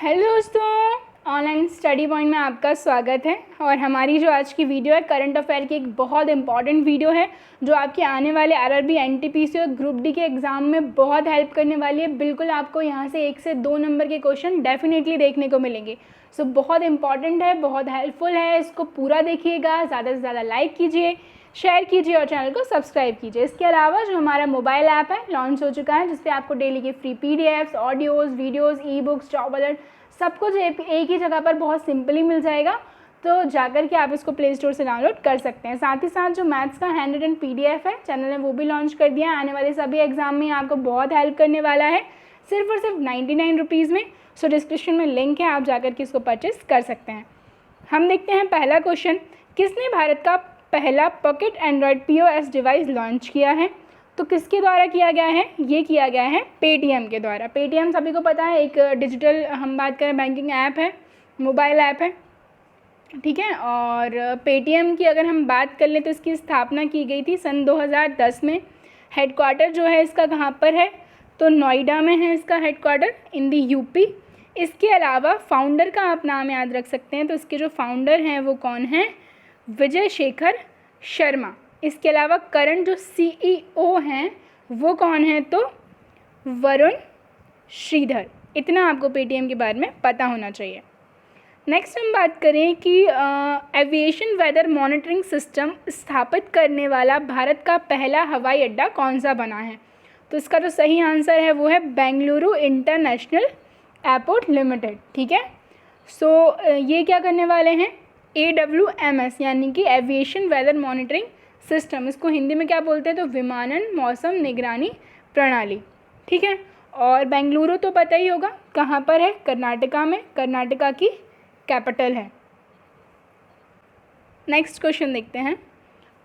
Hello दोस्तों, online study point में आपका स्वागत है। और हमारी जो आज की वीडियो है करंट अफेयर की एक बहुत इंपॉर्टेंट वीडियो है जो आपके आने वाले आरआरबी, एनटीपीसी और ग्रुप डी के एग्ज़ाम में बहुत हेल्प करने वाली है। बिल्कुल आपको यहाँ से 1 से 2 नंबर के क्वेश्चन डेफिनेटली देखने को मिलेंगे। सो बहुत इंपॉर्टेंट है, बहुत हेल्पफुल है। इसको पूरा देखिएगा, ज़्यादा से ज़्यादा लाइक कीजिए, शेयर कीजिए और चैनल को सब्सक्राइब कीजिए। इसके अलावा जो हमारा मोबाइल ऐप है लॉन्च हो चुका है, जिसपे आपको डेली के free PDFs, audios, videos, e books, job alert सब कुछ एक ही जगह पर बहुत सिंपली मिल जाएगा। तो जाकर के आप इसको प्ले स्टोर से डाउनलोड कर सकते हैं। साथ ही साथ जो मैथ्स का हैंड रिटन पीडीएफ है चैनल ने वो भी लॉन्च कर दिया है। आने वाले सभी एग्जाम में आपको बहुत हेल्प करने वाला है, सिर्फ और सिर्फ 99 रुपीज़ में। सो डिस्क्रिप्शन में लिंक है, आप जाकर के इसको परचेस कर सकते हैं। हम देखते हैं पहला क्वेश्चन, किसने भारत का पहला pocket Android POS device launch किया है? तो किसके द्वारा किया गया है? ये किया गया है पेटीएम के द्वारा। पेटीएम सभी को पता है, एक डिजिटल हम बात करें बैंकिंग ऐप है, मोबाइल ऐप है, ठीक है। और पेटीएम की अगर हम बात कर लें तो इसकी स्थापना की गई थी सन 2010 में। हेडक्वार्टर जो है इसका कहाँ पर है? तो नोएडा में है इसका हेडक्वार्टर, इन दी यूपी। इसके अलावा फाउंडर का आप नाम याद रख सकते हैं। तो इसके जो फाउंडर हैं वो कौन हैं? विजय शेखर शर्मा। इसके अलावा करंट जो सीईओ हैं वो कौन है? तो वरुण श्रीधर। इतना आपको पेटीएम के बारे में पता होना चाहिए। नेक्स्ट हम बात करें कि एविएशन वेदर मॉनिटरिंग सिस्टम स्थापित करने वाला भारत का पहला हवाई अड्डा कौन सा बना है? तो इसका जो सही आंसर है वो है बेंगलुरु इंटरनेशनल एयरपोर्ट लिमिटेड, ठीक है। सो ये क्या करने वाले हैं? AWMS यानी कि एविएशन वेदर मॉनिटरिंग सिस्टम, इसको हिंदी में क्या बोलते हैं? तो विमानन मौसम निगरानी प्रणाली, ठीक है। और बेंगलुरु तो पता ही होगा कहाँ पर है? कर्नाटका में, कर्नाटका की कैपिटल है। नेक्स्ट क्वेश्चन देखते हैं,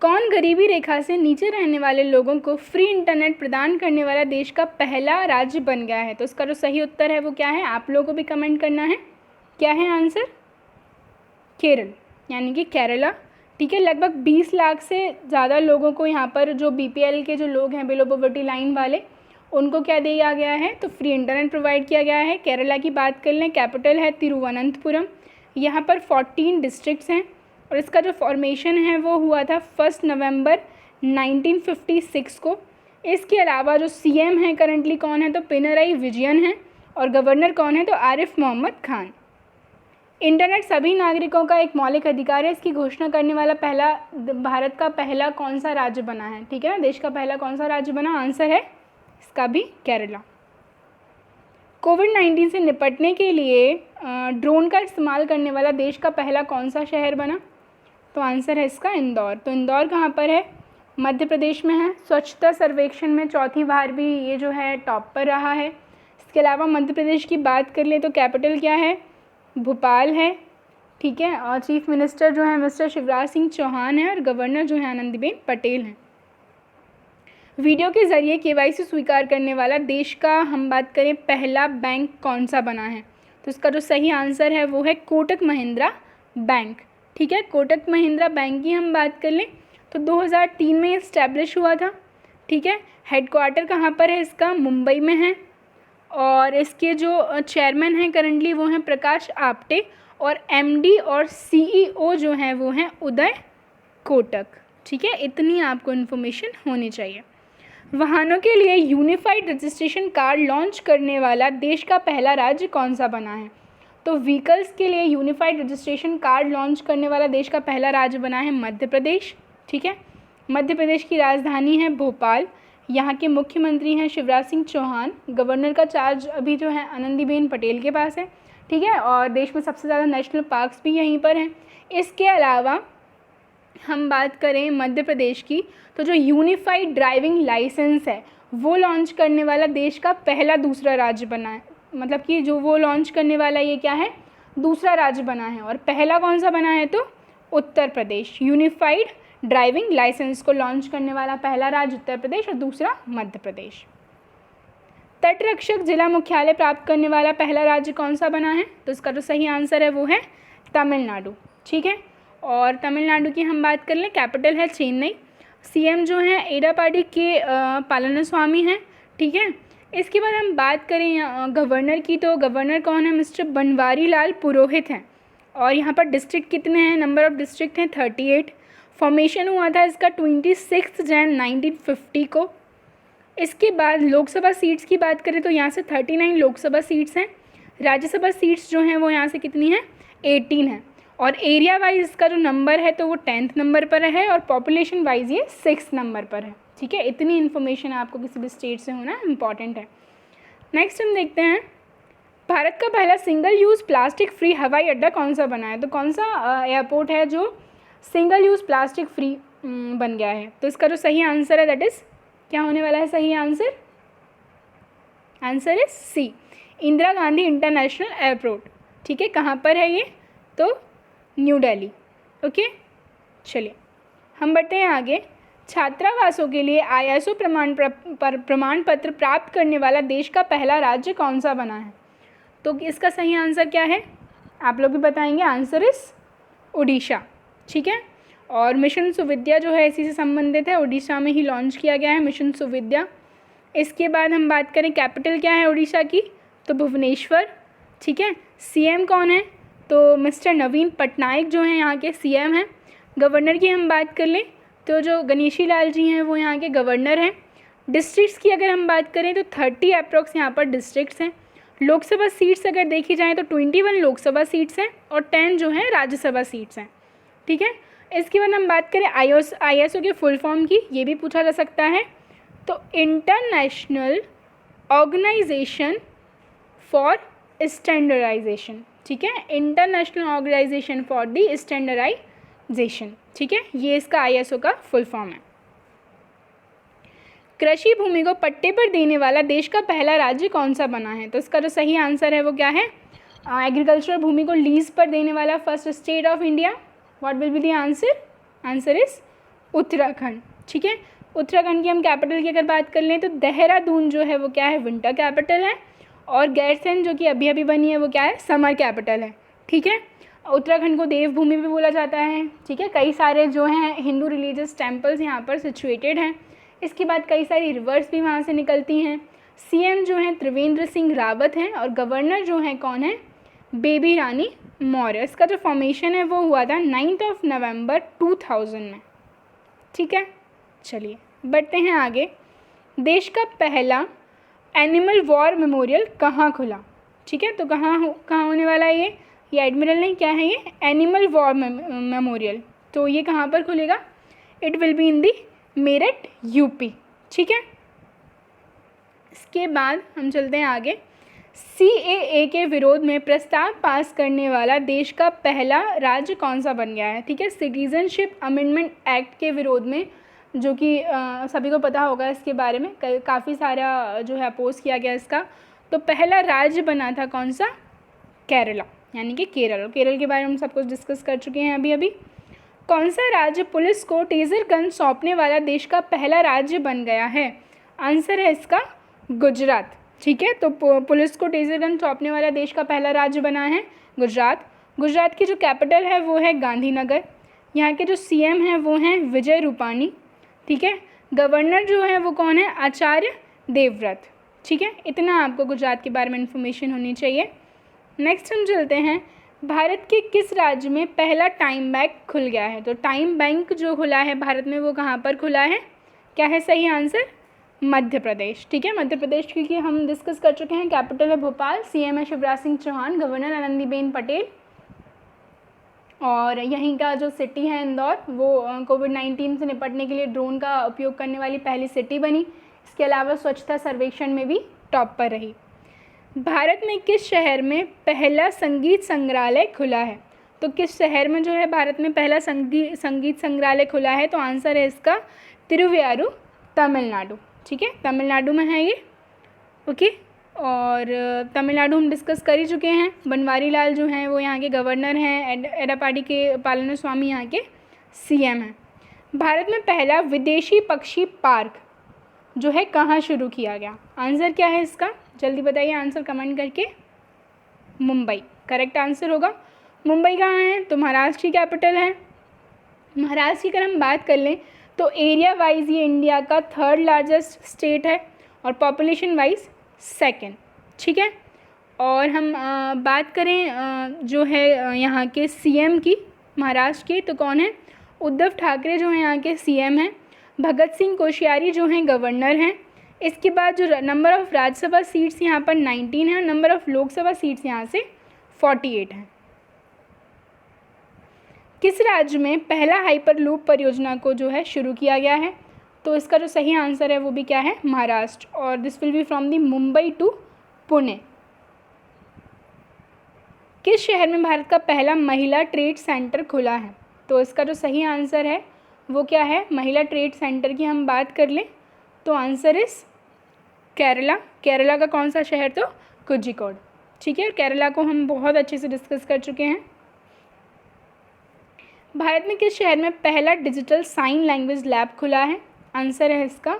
कौन गरीबी रेखा से नीचे रहने वाले लोगों को फ्री इंटरनेट प्रदान करने वाला देश का पहला राज्य बन गया है? तो इसका जो सही उत्तर है वो क्या है? आप लोगों को भी कमेंट करना है। क्या है आंसर? केरल यानी कि केरला, ठीक है। लगभग 20 लाख से ज़्यादा लोगों को यहाँ पर, जो बीपीएल के जो लोग हैं, बिलो पॉवर्टी लाइन वाले, उनको क्या दिया गया है? तो फ्री इंटरनेट प्रोवाइड किया गया है। केरला की बात कर लें, कैपिटल है तिरुवनंतपुरम। यहाँ पर 14 डिस्ट्रिक्ट्स हैं और इसका जो फॉर्मेशन है वो हुआ था 1 नवंबर 1956 को। इसके अलावा जो सीएम है करंटली कौन है? तो पिनराई विजयन है। और गवर्नर कौन है? तो आरिफ मोहम्मद खान। इंटरनेट सभी नागरिकों का एक मौलिक अधिकार है, इसकी घोषणा करने वाला पहला भारत का पहला कौन सा राज्य बना है? ठीक है ना, देश का पहला कौन सा राज्य बना? आंसर है इसका भी केरला। कोविड-19 से निपटने के लिए ड्रोन का इस्तेमाल करने वाला देश का पहला कौन सा शहर बना? तो आंसर है इसका इंदौर। तो इंदौर कहाँ पर है? मध्य प्रदेश में है। स्वच्छता सर्वेक्षण में चौथी बार भी ये जो है टॉप पर रहा है। इसके अलावा मध्य प्रदेश की बात कर ले तो कैपिटल क्या है? भोपाल है, ठीक है। और चीफ मिनिस्टर जो है मिस्टर शिवराज सिंह चौहान है और गवर्नर जो है आनंदीबेन पटेल हैं। वीडियो के ज़रिए केवाईसी स्वीकार करने वाला देश का हम बात करें पहला बैंक कौन सा बना है? तो इसका जो सही आंसर है वो है कोटक महिंद्रा बैंक, ठीक है। कोटक महिंद्रा बैंक की हम बात कर लें तो 2003 में इस्टेब्लिश हुआ था, ठीक है। हेडक्वार्टर कहाँ पर है इसका? मुंबई में है। और इसके जो चेयरमैन हैं करंटली वो हैं प्रकाश आप्टे और एमडी और सीईओ जो हैं वो हैं उदय कोटक, ठीक है। इतनी आपको इन्फॉर्मेशन होनी चाहिए। वाहनों के लिए यूनिफाइड रजिस्ट्रेशन कार्ड लॉन्च करने वाला देश का पहला राज्य कौन सा बना है? तो व्हीकल्स के लिए यूनिफाइड रजिस्ट्रेशन कार्ड लॉन्च करने वाला देश का पहला राज्य बना है मध्य प्रदेश, ठीक है। मध्य प्रदेश की राजधानी है भोपाल। यहाँ के मुख्यमंत्री हैं शिवराज सिंह चौहान। गवर्नर का चार्ज अभी जो है आनंदीबेन पटेल के पास है, ठीक है। और देश में सबसे ज़्यादा नेशनल पार्क्स भी यहीं पर हैं। इसके अलावा हम बात करें मध्य प्रदेश की तो जो यूनिफाइड ड्राइविंग लाइसेंस है वो लॉन्च करने वाला देश का पहला दूसरा राज्य बना है। मतलब कि जो वो लॉन्च करने वाला ये क्या है? दूसरा राज्य बना है। और पहला कौन सा बना है? तो Uttar Pradesh. Unified driving licence को लॉन्च करने वाला पहला राज्य उत्तर प्रदेश और दूसरा मध्य प्रदेश। तटरक्षक जिला मुख्यालय प्राप्त करने वाला पहला राज्य कौन सा बना है? तो इसका जो सही आंसर है वो है तमिलनाडु, ठीक है। और तमिलनाडु की हम बात कर लें, कैपिटल है चेन्नई। सीएम जो हैं एडापाडी के पालनास्वामी हैं, ठीक है। इसके बाद हम बात करें गवर्नर की, तो गवर्नर कौन है? मिस्टर बनवारी लाल पुरोहित हैं। और यहाँ पर डिस्ट्रिक्ट कितने हैं? नंबर ऑफ़ डिस्ट्रिक्ट हैं 38। फॉर्मेशन हुआ था इसका 26 जैन 1950 को। इसके बाद लोकसभा सीट्स की बात करें तो यहाँ से 39 लोकसभा सीट्स हैं। राज्यसभा सीट्स जो हैं वो यहाँ से कितनी हैं? 18 हैं। और एरिया वाइज इसका जो नंबर है तो वो 10th नंबर पर है, और पॉपुलेशन वाइज ये 6th नंबर पर है। ठीक है, इतनी इन्फॉर्मेशन आपको किसी भी स्टेट से होना इम्पॉर्टेंट है। नेक्स्ट हम देखते हैं, भारत का पहला सिंगल यूज़ प्लास्टिक फ्री हवाई अड्डा कौन सा बना है? तो कौन सा एयरपोर्ट है जो सिंगल यूज़ प्लास्टिक फ्री बन गया है? तो इसका जो सही आंसर है दैट इज़ क्या होने वाला है सही answer? Answer is C, Indira Gandhi international airport. ठीक है, कहाँ पर है ये? तो न्यू दिल्ली। ओके, चलिए हम बढ़ते हैं आगे। छात्रावासों के लिए ISO प्रमाण पत्र प्राप्त करने वाला देश का पहला राज्य कौन सा बना है? तो इसका सही आंसर क्या है? आप लोग भी बताएंगे। Answer is Orissa. ठीक है, और मिशन सुविद्या जो है इसी से संबंधित है, उड़ीसा में ही लॉन्च किया गया है मिशन सुविद्या। इसके बाद हम बात करें कैपिटल क्या है उड़ीसा की? तो भुवनेश्वर। ठीक है, CM कौन है? तो मिस्टर नवीन पटनायक जो हैं यहाँ के CM हैं। गवर्नर की हम बात कर लें तो जो गणेशी लाल जी हैं वो यहाँ के गवर्नर हैं। डिस्ट्रिक्ट्स की अगर हम बात करें तो 30 अप्रॉक्स यहाँ पर डिस्ट्रिक्ट्स हैं। लोकसभा सीट्स अगर देखी जाए तो 21 लोकसभा सीट्स हैं और 10 जो हैं राज्यसभा सीट्स हैं। ठीक है, इसके बाद हम बात करें ISO के फुल फॉर्म की, ये भी पूछा जा सकता है। तो इंटरनेशनल ऑर्गेनाइजेशन फॉर स्टैंडर्डाइजेशन। ठीक है, international organization for the standardization. ठीक है, ये इसका ISO का फुल फॉर्म है। कृषि भूमि को पट्टे पर देने वाला देश का पहला राज्य कौन सा बना है? तो इसका जो सही आंसर है वो क्या है? एग्रीकल्चरल भूमि को लीज पर देने वाला first state of India. What will be the answer? Answer is Uttarakhand. ठीक है, उत्तराखंड की हम कैपिटल की अगर बात कर लें तो देहरादून जो है वो क्या है? विंटर कैपिटल है। और गैरसैंण जो कि अभी अभी बनी है वो क्या है? समर कैपिटल है। ठीक है, उत्तराखंड को देवभूमि भी बोला जाता है। ठीक है, कई सारे जो हैं हिंदू रिलीजियस टेम्पल्स यहाँ पर सिचुएटेड हैं। इसके बाद कई सारी रिवर्स भी वहाँ से निकलती हैं। CM जो हैं त्रिवेंद्र सिंह रावत हैं और गवर्नर जो हैं कौन है? बेबी रानी मौर्य। इसका जो फॉर्मेशन है वो हुआ था 9 नवंबर 2000 में। ठीक है, चलिए बढ़ते हैं आगे। देश का पहला एनिमल वॉर मेमोरियल कहाँ खुला? ठीक है, तो कहाँ होने वाला है ये एडमिरल नहीं, क्या है ये? Animal war memorial. तो ये कहाँ पर खुलेगा? It will be in the Meerut UP। ठीक है, इसके बाद हम चलते हैं आगे। CAA के विरोध में प्रस्ताव पास करने वाला देश का पहला राज्य कौन सा बन गया है? ठीक है, सिटीजनशिप अमेंडमेंट एक्ट के विरोध में, जो कि सभी को पता होगा इसके बारे में, काफ़ी सारा जो है अपोज किया गया इसका। तो पहला राज्य बना था कौन सा? केरला, यानी कि केरल। केरल के बारे में हम सब कुछ डिस्कस कर चुके हैं अभी। कौन सा राज्य पुलिस को टेजर गन सौंपने वाला देश का पहला राज्य बन गया है? आंसर है इसका गुजरात। ठीक है, तो पुलिस को टेजर गन सौंपने वाला देश का पहला राज्य बना है गुजरात। गुजरात की जो कैपिटल है वो है गांधीनगर। यहाँ के जो CM हैं वो हैं विजय रूपाणी। ठीक है, गवर्नर जो है वो कौन है? आचार्य देवव्रत। ठीक है, इतना आपको गुजरात के बारे में इन्फॉर्मेशन होनी चाहिए। नेक्स्ट हम चलते हैं, भारत के किस राज्य में पहला टाइम बैंक खुल गया है? तो टाइम बैंक जो खुला है भारत में वो कहाँ पर खुला है? क्या है सही आंसर? मध्य प्रदेश। ठीक है, मध्य प्रदेश की हम डिस्कस कर चुके हैं। कैपिटल है भोपाल, CM है शिवराज सिंह चौहान, गवर्नर आनंदीबेन पटेल, और यहीं का जो सिटी है इंदौर वो कोविड-19 से निपटने के लिए ड्रोन का उपयोग करने वाली पहली सिटी बनी। इसके अलावा स्वच्छता सर्वेक्षण में भी टॉप पर रही। भारत में किस शहर में पहला संगीत संग्रहालय खुला है? तो किस शहर में जो है भारत में पहला संगीत संग्रहालय खुला है? तो आंसर है इसका तिरुवयारू, तमिलनाडु। ठीक है, तमिलनाडु में है ये। ओके, और तमिलनाडु हम डिस्कस कर ही चुके हैं। बनवारी लाल जो हैं वो यहाँ के गवर्नर हैं, एडापाडी के पालनस्वामी यहाँ के CM हैं। भारत में पहला विदेशी पक्षी पार्क जो है कहाँ शुरू किया गया? आंसर क्या है इसका? जल्दी बताइए आंसर कमेंट करके। मुंबई करेक्ट आंसर होगा। मुंबई कहाँ है? तो महाराष्ट्र की कैपिटल है। महाराष्ट्र की अगर हम बात कर लें तो एरिया वाइज ये इंडिया का 3rd लार्जेस्ट स्टेट है और पॉपुलेशन वाइज 2nd, ठीक है। और हम बात करें जो है यहाँ के सीएम की, महाराष्ट्र के, तो कौन है? उद्धव ठाकरे जो है यहाँ के सीएम हैं। भगत सिंह कोश्यारी जो हैं गवर्नर हैं। इसके बाद जो नंबर ऑफ़ राज्यसभा सीट्स यहाँ पर 19 है, नंबर ऑफ़ लोकसभा सीट्स यहाँ से 48 हैं। किस राज्य में पहला हाइपरलूप परियोजना को जो है शुरू किया गया है? तो इसका जो सही आंसर है वो भी क्या है? महाराष्ट्र। और this will be from the Mumbai to Pune. किस शहर में भारत का पहला महिला ट्रेड सेंटर खुला है? तो इसका जो सही आंसर है वो क्या है? महिला ट्रेड सेंटर की हम बात कर लें तो आंसर इस केरला। केरला का कौन सा शहर? तो कोझिकोड, ठीक है। केरला को हम बहुत अच्छे से डिस्कस कर चुके हैं। भारत में किस शहर में पहला डिजिटल साइन लैंग्वेज लैब खुला है? आंसर है इसका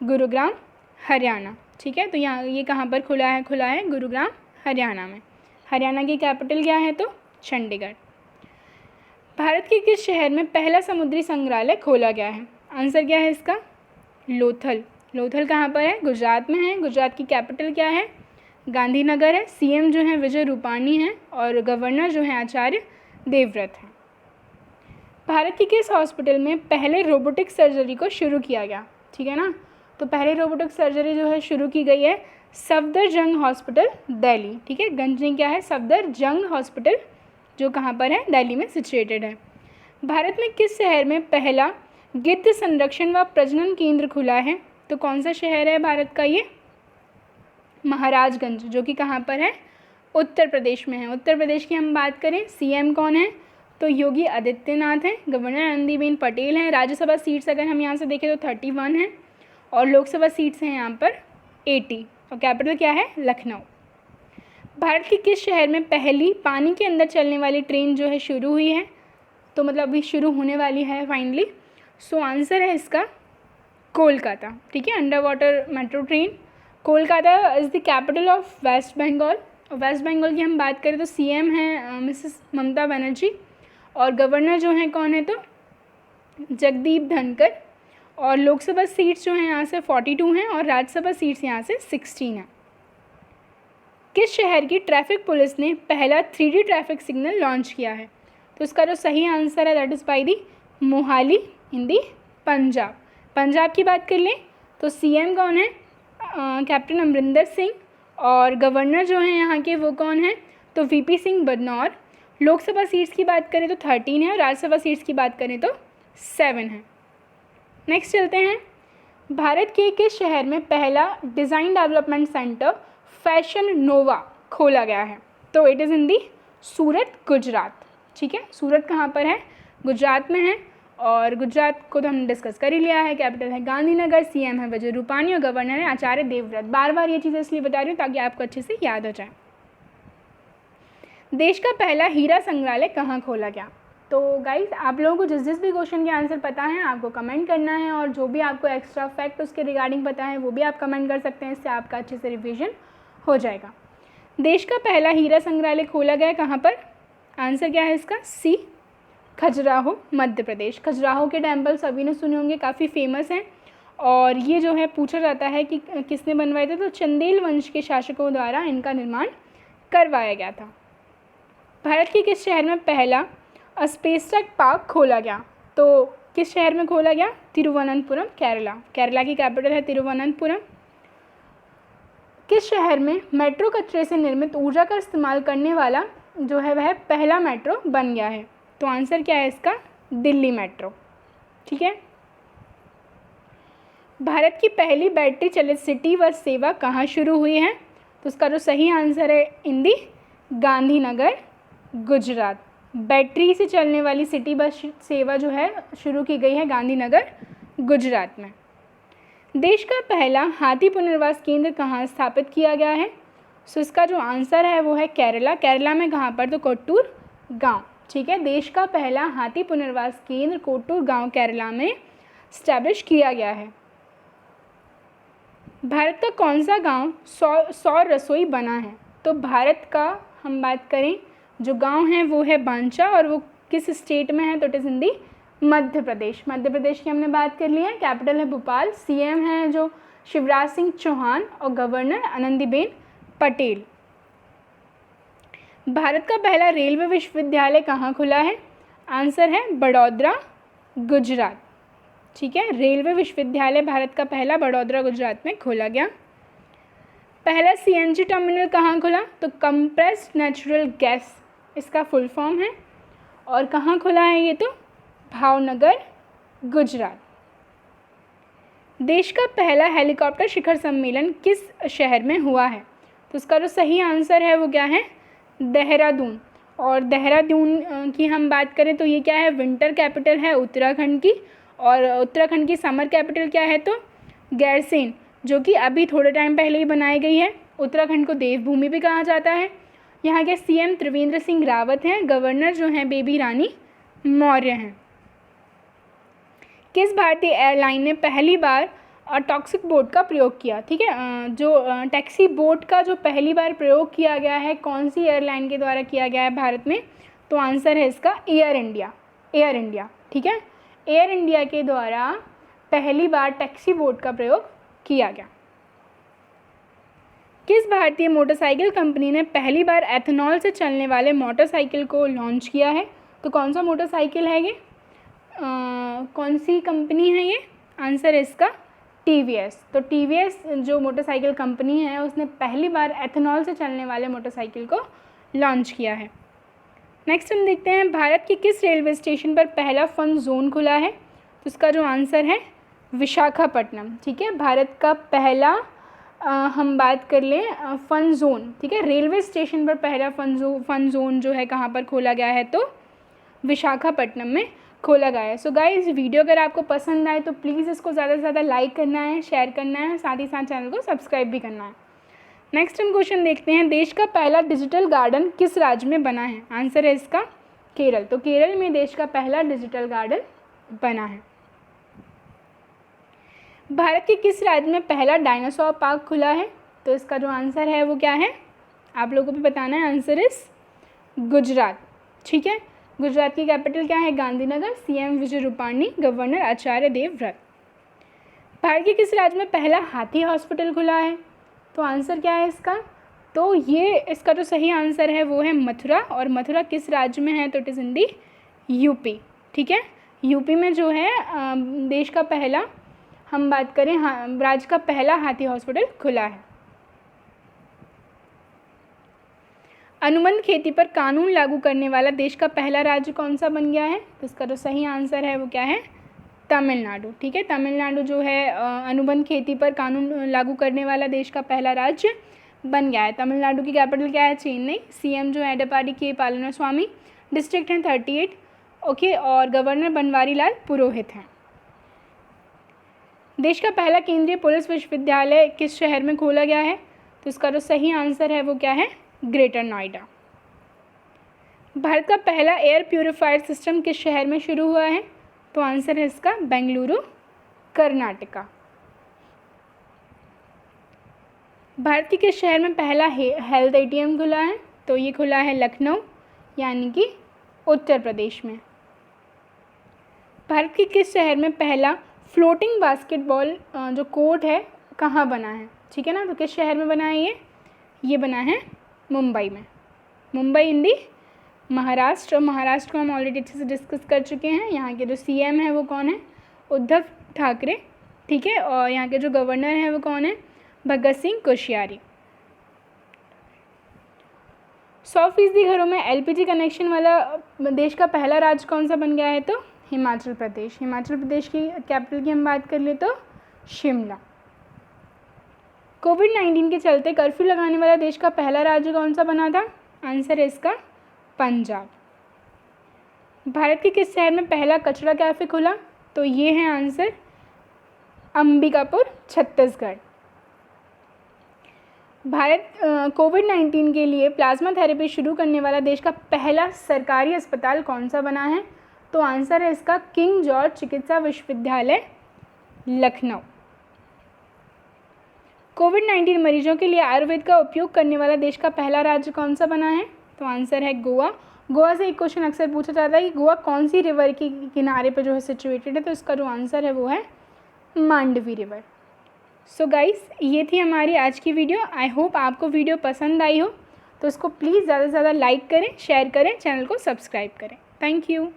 गुरुग्राम, हरियाणा, ठीक है। तो यहाँ ये कहाँ पर खुला है? खुला है गुरुग्राम, हरियाणा में। हरियाणा की कैपिटल क्या है? तो चंडीगढ़। भारत के किस शहर में पहला समुद्री संग्रहालय खोला गया है? आंसर क्या है इसका? लोथल। लोथल कहाँ पर है? गुजरात में है। गुजरात की कैपिटल क्या है? गांधीनगर है। सीएम जो है विजय रूपाणी हैं और गवर्नर जो है आचार्य देवव्रत हैं। भारत के किस हॉस्पिटल में पहले रोबोटिक सर्जरी को शुरू किया गया? ठीक है ना। तो पहले रोबोटिक सर्जरी जो है शुरू की गई है सफदरजंग हॉस्पिटल, दिल्ली, ठीक है। गंजनी क्या है? सफदरजंग हॉस्पिटल, जो कहाँ पर है? दिल्ली में सिचुएटेड है। भारत में किस शहर में पहला गिद्ध संरक्षण व प्रजनन केंद्र खुला है? तो कौन सा शहर है भारत का ये? महाराजगंज, जो कि कहाँ पर है? उत्तर प्रदेश में है। उत्तर प्रदेश की हम बात करें, सीएम कौन है? तो योगी आदित्यनाथ हैं। गवर्नर आनंदीबेन पटेल हैं। राज्यसभा सीट्स अगर हम यहाँ से देखें तो 31 हैं और लोकसभा सीट्स हैं यहाँ पर 80 और कैपिटल क्या है? लखनऊ। भारत के किस शहर में पहली पानी के अंदर चलने वाली ट्रेन जो है शुरू हुई है? तो मतलब अभी शुरू होने वाली है फाइनली। सो आंसर है इसका कोलकाता, ठीक है। Under water metro train. Kolkata is the capital of West Bengal. West Bengal की हम बात करें तो सीएम हैं मिसेस ममता बनर्जी और गवर्नर जो हैं कौन है? तो जगदीप धनकर। और लोकसभा सीट्स जो हैं यहाँ से 42 हैं और राज्यसभा सीट्स यहाँ से 16 हैं। किस शहर की ट्रैफिक पुलिस ने पहला 3D ट्रैफिक सिग्नल लॉन्च किया है? तो इसका जो सही आंसर है that is by the Mohali in the Punjab. Punjab की बात कर लें तो सीएम कौन है? कैप्टन अमरिंदर सिंह और गवर्नर जो हैं यहाँ के वो कौन हैं? तो वीपी सिंह बदनौर। लोकसभा सीट्स की बात करें तो 13 है और राज्यसभा सीट्स की बात करें तो 7 है। नेक्स्ट चलते हैं। भारत के किस शहर में पहला डिज़ाइन डेवलपमेंट सेंटर फैशन नोवा खोला गया है? तो इट इज़ इन दी सूरत, गुजरात, ठीक है। सूरत कहाँ पर है? गुजरात में है और गुजरात को तो हमने डिस्कस कर ही लिया है। कैपिटल है गांधीनगर, सीएम है विजय रूपाणी और गवर्नर है आचार्य देवव्रत। बार बार ये चीज़ें इसलिए बता रही हूँ ताकि आपको अच्छे से याद हो जाए। देश का पहला हीरा संग्रहालय कहाँ खोला गया? तो गाइस आप लोगों को जिस जिस भी क्वेश्चन के आंसर पता है आपको कमेंट करना है और जो भी आपको एक्स्ट्रा फैक्ट उसके रिगार्डिंग पता है वो भी आप कमेंट कर सकते हैं। इससे आपका अच्छे से रिविजन हो जाएगा। देश का पहला हीरा संग्रहालय खोला गया कहाँ पर? आंसर क्या है इसका? सी, खजुराहो, मध्य प्रदेश। खजुराहो के टेम्पल सभी ने सुने होंगे, काफ़ी फेमस हैं और ये जो है पूछा जाता है कि किसने बनवाए थे? तो चंदेल वंश के शासकों द्वारा इनका निर्माण करवाया गया था। भारत के किस शहर में पहला स्पेसटेक पार्क खोला गया? तो किस शहर में खोला गया? तिरुवनंतपुरम, केरला। केरला की कैपिटल है तिरुवनंतपुरम। किस शहर में मेट्रो कचरे से निर्मित ऊर्जा का इस्तेमाल करने वाला जो है वह पहला मेट्रो बन गया है? तो आंसर क्या है इसका? दिल्ली मेट्रो, ठीक है। भारत की पहली बैटरी चलित सिटी बस सेवा कहाँ शुरू हुई है? तो उसका जो सही आंसर है इन दी गांधीनगर, गुजरात। बैटरी से चलने वाली सिटी बस सेवा जो है शुरू की गई है गांधीनगर, गुजरात में। देश का पहला हाथी पुनर्वास केंद्र कहाँ स्थापित किया गया है? सो इसका जो आंसर है वो है केरला। केरला में कहाँ पर? तो कोट्टूर गांव, ठीक है। देश का पहला हाथी पुनर्वास केंद्र कोट्टूर गांव केरला में स्टैब्लिश किया गया है। भारत का कौन सा गांव सौर रसोई बना है? तो भारत का हम बात करें जो गांव है वो है बांचा और वो किस स्टेट में है? तो इट इज़ इन दी मध्य प्रदेश। मध्य प्रदेश की हमने बात कर ली है। कैपिटल है भोपाल। सीएम है जो शिवराज सिंह चौहान और गवर्नर आनंदीबेन पटेल। भारत का पहला रेलवे विश्वविद्यालय कहाँ खुला है? आंसर है बड़ौदा, गुजरात। ठीक है, रेलवे विश्वविद्यालय भारत का पहला बड़ौदा, गुजरात में खोला गया। पहला सीएनजी टर्मिनल कहाँ खुला? तो कंप्रेस्ड नेचुरल गैस इसका फुल फॉर्म है। और कहाँ खुला है ये? तो भावनगर, गुजरात। देश का पहला हेलीकॉप्टर शिखर सम्मेलन किस शहर में हुआ है? तो इसका जो सही आंसर है वो क्या है? देहरादून। और देहरादून की हम बात करें तो ये क्या है? विंटर कैपिटल है उत्तराखंड की। और उत्तराखंड की समर कैपिटल क्या है? तो गैरसेन, जो कि अभी थोड़े टाइम पहले ही बनाई गई है। उत्तराखंड को देवभूमि भी कहा जाता है। यहाँ के सीएम त्रिवेंद्र सिंह रावत हैं। गवर्नर जो हैं बेबी रानी मौर्य हैं। किस भारतीय एयरलाइन ने पहली बार टॉक्सिक बोट का प्रयोग किया? ठीक है, जो टैक्सी बोट का जो पहली बार प्रयोग किया गया है, कौन सी एयरलाइन के द्वारा किया गया है भारत में? तो आंसर है इसका एयर इंडिया। एयर इंडिया, ठीक है, एयर इंडिया के द्वारा पहली बार टैक्सी बोट का प्रयोग किया गया। किस भारतीय मोटरसाइकिल कंपनी ने पहली बार एथेनॉल से चलने वाले मोटरसाइकिल को लॉन्च किया है? तो कौन सा मोटरसाइकिल है ये? कौन सी कंपनी है ये? आंसर है इसका टीवीएस। तो टीवीएस जो मोटरसाइकिल कंपनी है उसने पहली बार एथेनॉल से चलने वाले मोटरसाइकिल को लॉन्च किया है। नेक्स्ट हम देखते हैं भारत के किस रेलवे स्टेशन पर पहला फन जोन खुला है? तो इसका जो आंसर है विशाखापट्टनम। ठीक है, भारत का पहला हम बात कर लें फन जोन, ठीक है, रेलवे स्टेशन पर पहला फन जोन जो है कहाँ पर खोला गया है? तो विशाखापट्टनम में खोला गया है। सो गाइस, वीडियो अगर आपको पसंद आए तो प्लीज़ इसको ज़्यादा से ज़्यादा लाइक करना है, शेयर करना है, साथ ही साथ चैनल को सब्सक्राइब भी करना है। नेक्स्ट हम क्वेश्चन देखते हैं, देश का पहला डिजिटल गार्डन किस राज्य में बना है? आंसर है इसका केरल। तो केरल में देश का पहला डिजिटल गार्डन बना है। भारत के किस राज्य में पहला डायनासोर पार्क खुला है? तो इसका जो आंसर है वो क्या है? आप लोगों को भी बताना है। आंसर इस गुजरात। ठीक है, गुजरात की कैपिटल क्या है? गांधीनगर। CM Vijay Rupani, governor Acharya Devvrat. भारत के किस राज्य में पहला हाथी हॉस्पिटल खुला है? तो आंसर क्या है इसका? तो ये इसका जो सही आंसर है वो है मथुरा। और मथुरा किस राज्य में है? तो it is in the UP. ठीक है, यूपी में जो है देश का पहला, हम बात करें राज्य का पहला हाथी हॉस्पिटल खुला है। अनुबंध खेती पर कानून लागू करने वाला देश का पहला राज्य कौन सा बन गया है? तो इसका जो सही आंसर है वो क्या है? तमिलनाडु। ठीक है, तमिलनाडु जो है अनुबंध खेती पर कानून लागू करने वाला देश का पहला राज्य बन गया है। तमिलनाडु की कैपिटल क्या है? चेन्नई। सीएम जो है एडप्पाडी के पलानीस्वामी। डिस्ट्रिक्ट हैं 38। ओके, और गवर्नर बनवारी लाल पुरोहित हैं। देश का पहला केंद्रीय पुलिस विश्वविद्यालय किस शहर में खोला गया है? तो इसका जो सही आंसर है वो क्या है? ग्रेटर नोएडा। भारत का पहला एयर प्यूरिफायर सिस्टम किस शहर में शुरू हुआ है? तो आंसर है इसका बेंगलुरु, कर्नाटका। भारत के किस शहर में पहला हेल्थ एटीएम खुला है? तो ये खुला है लखनऊ, यानी कि उत्तर प्रदेश में। भारत के किस शहर में पहला फ्लोटिंग बास्केटबॉल जो कोर्ट है कहाँ बना है? ठीक है ना, तो किस शहर में बना है ये बना है मुंबई में। मुंबई इन दी महाराष्ट्र। महाराष्ट्र को हम ऑलरेडी अच्छे से डिस्कस कर चुके हैं। यहाँ के जो सीएम है वो कौन है? उद्धव ठाकरे। ठीक है, और यहाँ के जो गवर्नर हैं वो कौन है? भगत सिंह कोश्यारी। 100% घरों में एलपीजी कनेक्शन वाला देश का पहला राज्य कौन सा बन गया है? तो हिमाचल प्रदेश। हिमाचल प्रदेश की कैपिटल की हम बात कर ले तो शिमला। कोविड-19 के चलते कर्फ्यू लगाने वाला देश का पहला राज्य कौन सा बना था? आंसर है इसका पंजाब। भारत के किस शहर में पहला कचरा कैफे खुला? तो ये है आंसर अंबिकापुर, छत्तीसगढ़। भारत कोविड-19 के लिए प्लाज्मा थेरेपी शुरू करने वाला देश का पहला सरकारी अस्पताल कौन सा बना है? तो आंसर है इसका किंग जॉर्ज चिकित्सा विश्वविद्यालय, लखनऊ। कोविड-19 मरीजों के लिए आयुर्वेद का उपयोग करने वाला देश का पहला राज्य कौन सा बना है? तो आंसर है गोवा। गोवा से एक क्वेश्चन अक्सर पूछा जाता है कि गोवा कौन सी रिवर के किनारे पर जो है सिचुएटेड है? तो इसका जो आंसर है वो है मांडवी रिवर। सो गाइस, ये थी हमारी आज की वीडियो। आई होप आपको वीडियो पसंद आई हो, तो उसको प्लीज़ ज़्यादा से ज़्यादा लाइक करें, शेयर करें, चैनल को सब्सक्राइब करें। Thank you.